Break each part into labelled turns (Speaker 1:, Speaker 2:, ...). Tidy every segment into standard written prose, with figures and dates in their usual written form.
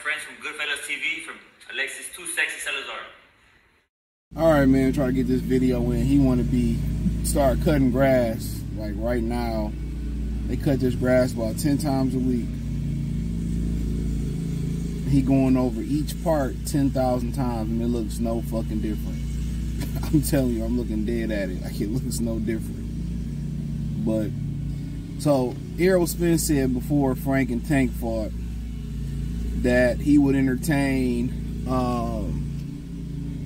Speaker 1: friends from Goodfellas TV, from Alexis Too Sexy Salazar.
Speaker 2: Alright, man, try to get this video in. He want to start cutting grass, like right now. They cut this grass about 10 times a week. He going over each part 10,000 times and it looks no fucking different. I'm telling you, I'm looking dead at it. Like, it looks no different. But, so, Errol Spence said before Frank and Tank fought that he would entertain,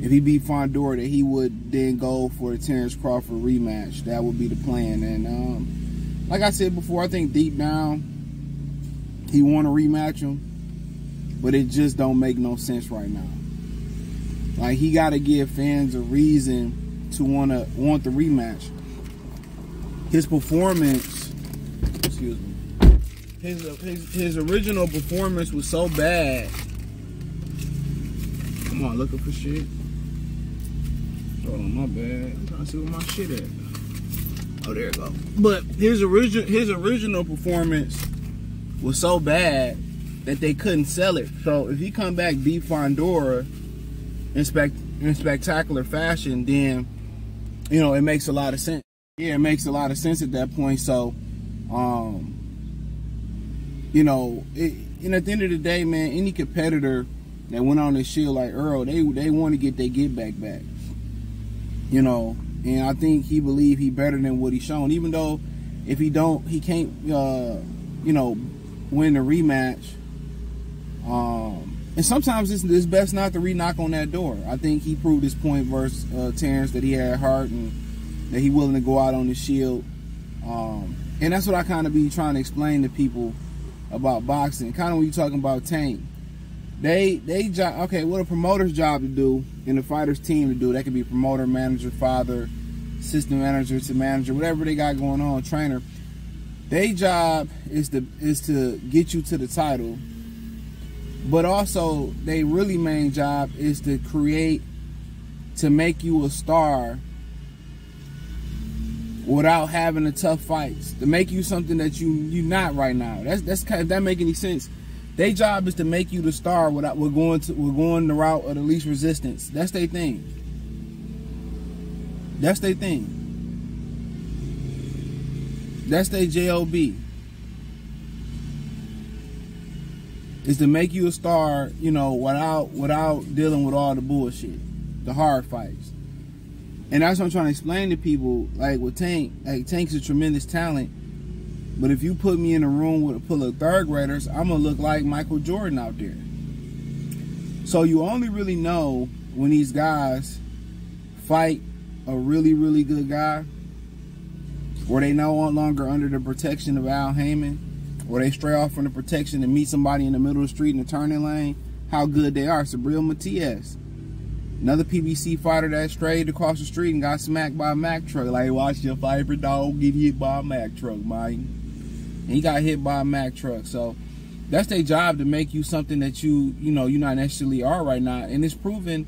Speaker 2: if he beat Fundora, that he would then go for the Terence Crawford rematch. That would be the plan. And like I said before, I think deep down he want to rematch him, but it just don't make no sense right now. Like, he got to give fans a reason to want the rematch. His performance, excuse me, his original performance was so bad. Come on, looking for shit. Oh, my bad. I'm trying to see where my shit at. Oh, there it go. But his original performance was so bad that they couldn't sell it. So if he come back beat Fundora in spectacular fashion, then, you know, it makes a lot of sense. Yeah, it makes a lot of sense at that point. So, you know, and at the end of the day, man, any competitor that went on this shield like Errol, they want to get their get back. You know, and I think he believe he better than what he's shown. Even though if he can't, you know, win the rematch. And sometimes it's best not to re-knock on that door. I think he proved his point versus Terence, that he had heart and that he willing to go out on the shield. And that's what I kind of be trying to explain to people about boxing. Kind of when you're talking about Tank. Okay, what a promoter's job to do and the fighter's team to do. That could be promoter, manager, father, assistant manager to manager, whatever they got going on, trainer. Their job is to get you to the title. But also, their really main job is to make you a star without having the tough fights. To make you something that you're not right now. That's kind of, if that make any sense. Their job is to make you the star without we're going the route of the least resistance. That's their thing. That's their thing. That's their job. Is to make you a star, you know, without dealing with all the bullshit, the hard fights. And that's what I'm trying to explain to people. Like with Tank, like Tank's a tremendous talent. But if you put me in a room with a full of third graders, I'm going to look like Michael Jordan out there. So you only really know when these guys fight a really, really good guy, or they no longer under the protection of Al Heyman, or they stray off from the protection and meet somebody in the middle of the street in the turning lane, how good they are. Sabril Matias, another PBC fighter that strayed across the street and got smacked by a Mack truck. Like, watch your favorite dog get hit by a Mack truck, man. And he got hit by a Mack truck. So that's their job, to make you something that you know you're not necessarily are right now. And it's proven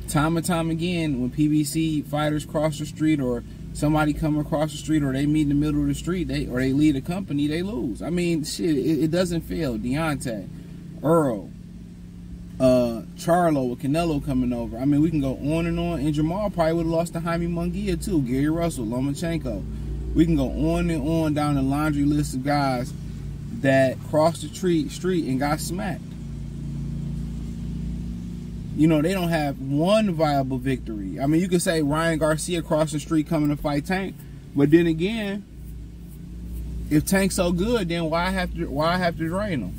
Speaker 2: time and time again when PBC fighters cross the street, or somebody come across the street, or they meet in the middle of the street, or they lead a company, they lose. I mean, shit, it doesn't fail. Deontay, Errol, Charlo with Canelo coming over. I mean, we can go on and on. And Jamal probably would have lost to Jaime Munguia too. Gary Russell, Lomachenko. We can go on and on down the laundry list of guys that crossed the street and got smacked. You know, they don't have one viable victory. I mean, you could say Ryan Garcia crossed the street coming to fight Tank, but then again, if Tank's so good, then why have to drain him?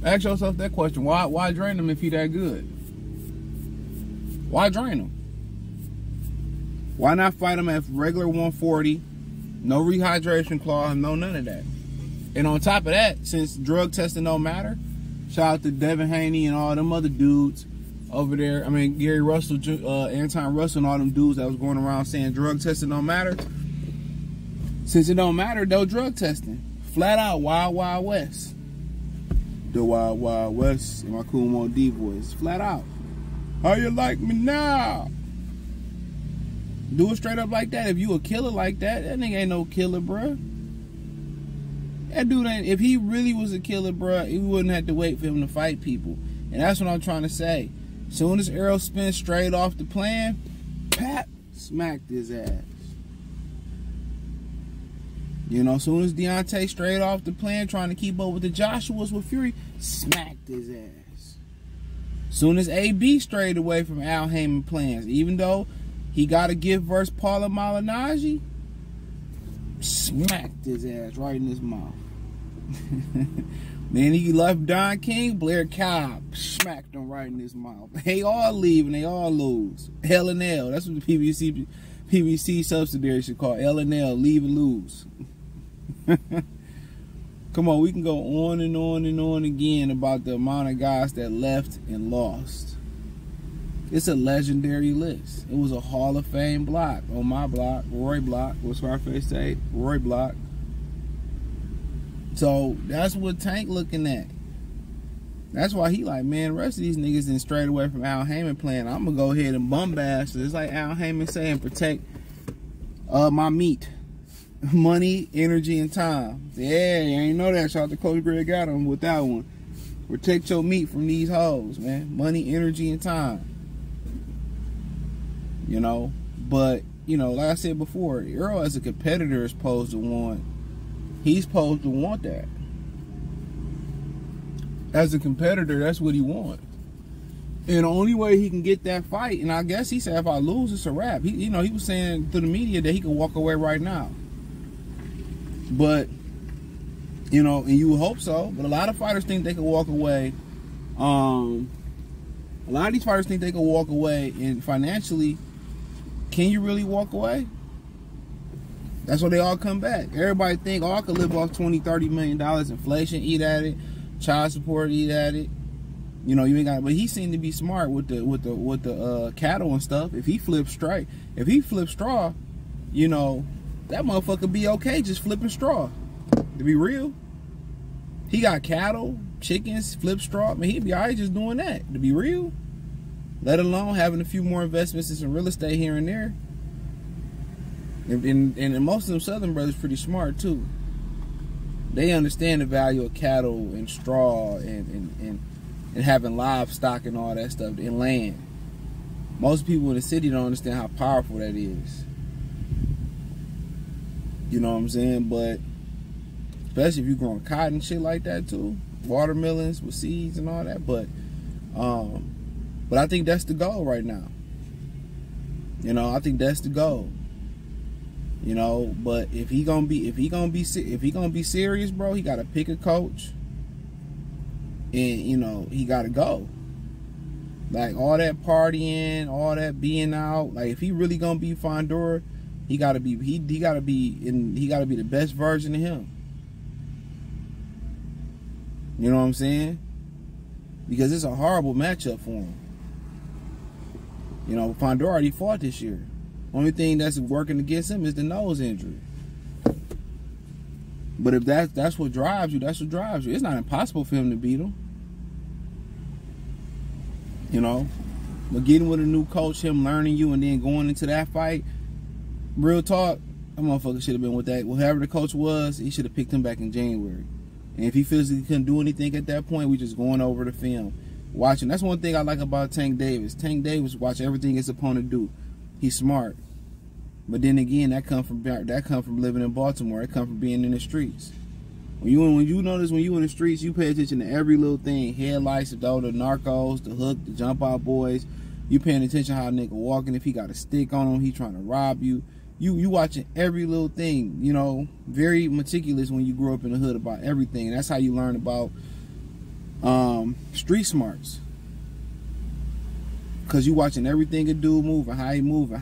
Speaker 2: Ask yourself that question. Why drain him if he that good? Why drain him? Why not fight him at regular 140? No rehydration clause, no none of that. And on top of that, since drug testing don't matter, shout out to Devin Haney and all them other dudes over there. I mean, Gary Russell, Anton Russell, and all them dudes that was going around saying drug testing don't matter. Since it don't matter, no drug testing. Flat out, Wild Wild West. The Wild Wild West in my Cool Mo D voice. Flat out. How you like me now? Do it straight up like that. If you a killer like that, that nigga ain't no killer, bruh. That dude ain't. If he really was a killer, bro, he wouldn't have to wait for him to fight people. And that's what I'm trying to say. Soon as Errol Spence straight off the plan, Pat smacked his ass. You know, soon as Deontay straight off the plan, trying to keep up with the Joshuas with Fury, smacked his ass. Soon as AB strayed away from Al Heyman plans, even though he got a gift versus Paula Malignaggi, smacked his ass right in his mouth. Then he left Don King, Blair Cobb smacked him right in his mouth. They all leave and they all lose. L&L, that's what the PBC subsidiary should call L&L, leave and lose. Come on, we can go on and on and on again about the amount of guys that left and lost. It's a legendary list. It was a Hall of Fame block on my block, Roy block. What's Scarface say? Roy block. So that's what Tank looking at. That's why he like, man, the rest of these niggas didn't straight away from Al Heyman playing. I'm gonna go ahead and bombast. It's like Al Heyman saying, protect my meat, money, energy, and time. Yeah, you ain't know that. Shout out to Coach Greg got him with that one. Protect your meat from these hoes, man. Money, energy, and time. You know, but you know, like I said before, Errol as a competitor is supposed to want. He's supposed to want that. As a competitor, that's what he wants. And the only way he can get that fight, and I guess he said if I lose, it's a wrap. He, you know, he was saying to the media that he could walk away right now. But, you know, and you would hope so. But a lot of fighters think they can walk away. A lot of these fighters think they can walk away, and financially, can you really walk away? That's why they all come back. Everybody think, oh, I could live off $20, $30 million. Inflation, eat at it. Child support, eat at it. You know, you ain't got. But he seemed to be smart with the cattle and stuff. If he flips straight, if he flips straw, you know, that motherfucker be okay just flipping straw. To be real, he got cattle, chickens, flip straw. I mean, he'd be alright just doing that. To be real, let alone having a few more investments in some real estate here and there. And most of them Southern brothers pretty smart too. They understand the value of cattle and straw and having livestock and all that stuff and land. Most people in the city don't understand how powerful that is. You know what I'm saying? But especially if you're growing cotton and shit like that too, watermelons with seeds and all that. But I think that's the goal right now. You know, I think that's the goal. You know, but if he gonna be serious, bro, he gotta pick a coach, and you know he gotta go. Like all that partying, all that being out. Like if he really gonna be Fundora, he gotta be the best version of him. You know what I'm saying? Because it's a horrible matchup for him. You know, Fundora already fought this year. Only thing that's working against him is the nose injury. But if that's what drives you, that's what drives you. It's not impossible for him to beat him. You know? But getting with a new coach, him learning you, and then going into that fight, real talk, that motherfucker should have been with that. Whoever the coach was, he should have picked him back in January. And if he feels he couldn't do anything at that point, we just going over the film. Watching. That's one thing I like about Tank Davis. Tank Davis watch everything his opponent do. He's smart. But then again, that come from living in Baltimore. It come from being in the streets. When you notice when you in the streets, you pay attention to every little thing. Headlights, the narcos, the hook, the jump out boys. You paying attention how a nigga walking. If he got a stick on him, he trying to rob you. You watching every little thing. You know, very meticulous when you grow up in the hood about everything. And that's how you learn about street smarts. Because you watching everything a dude moving, how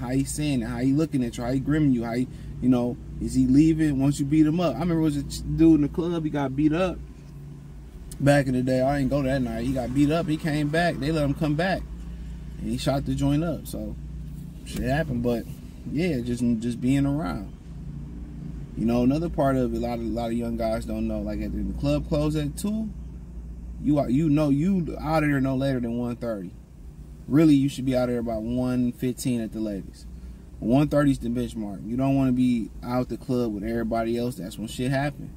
Speaker 2: he saying it, how he looking at you, how he grimming you, how he, you know, is he leaving once you beat him up? I remember there was a dude in the club, he got beat up back in the day. I didn't go that night. He got beat up, he came back, they let him come back. And he shot the joint up, so shit happened. But yeah, just being around. You know, another part of it, a lot of young guys don't know, like when the club closed at 2, you out of there no later than 1:30. Really, you should be out there about 1:15 at the latest. 1:30 is the benchmark. You don't want to be out the club with everybody else. That's when shit happen.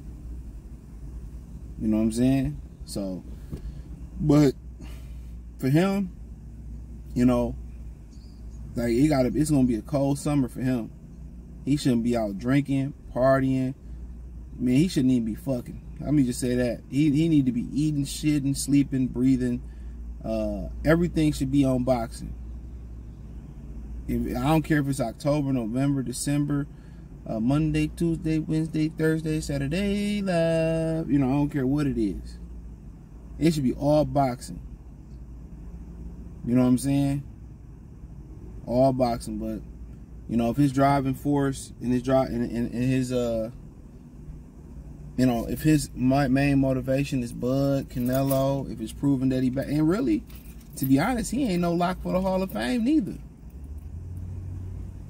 Speaker 2: You know what I'm saying? So, but for him, you know, like it's gonna be a cold summer for him. He shouldn't be out drinking, partying. Man, he shouldn't even be fucking. Let me just say that. He need to be eating, shitting, sleeping, breathing. Everything should be on boxing. I don't care if it's October, November, December, Monday, Tuesday, Wednesday, Thursday, Saturday, live. You know, I don't care what it is. It should be all boxing. You know what I'm saying? All boxing. But you know, if his driving force and his his you know, if his main motivation is Bud, Canelo, if it's proven that he back, and really, to be honest, he ain't no lock for the Hall of Fame neither.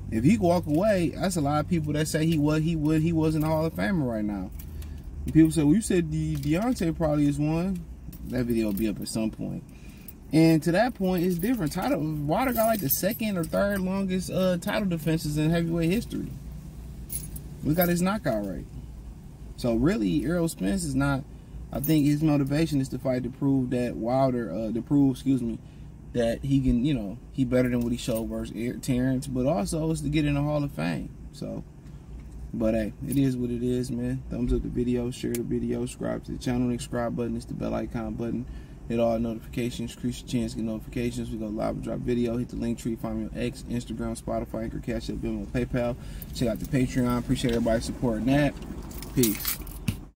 Speaker 2: If he walk away, that's a lot of people that say he wasn't a Hall of Famer right now. And people say, well, you said Deontay probably is one. That video will be up at some point. And to that point, it's different. Wilder got like the second or third longest title defenses in heavyweight history. We got his knockout rate. So really, Errol Spence is not. I think his motivation is to fight to prove that that he can, you know, he better than what he showed versus Terence, but also it's to get in the Hall of Fame. So, but hey, it is what it is, man. Thumbs up the video, share the video, subscribe to the channel. The subscribe button is the bell icon button. Hit all notifications, increase your chance to get notifications. We go live and drop video. Hit the link tree, find me on X, Instagram, Spotify, Anchor, Cash App, Venmo, PayPal. Check out the Patreon. Appreciate everybody supporting that. Peace.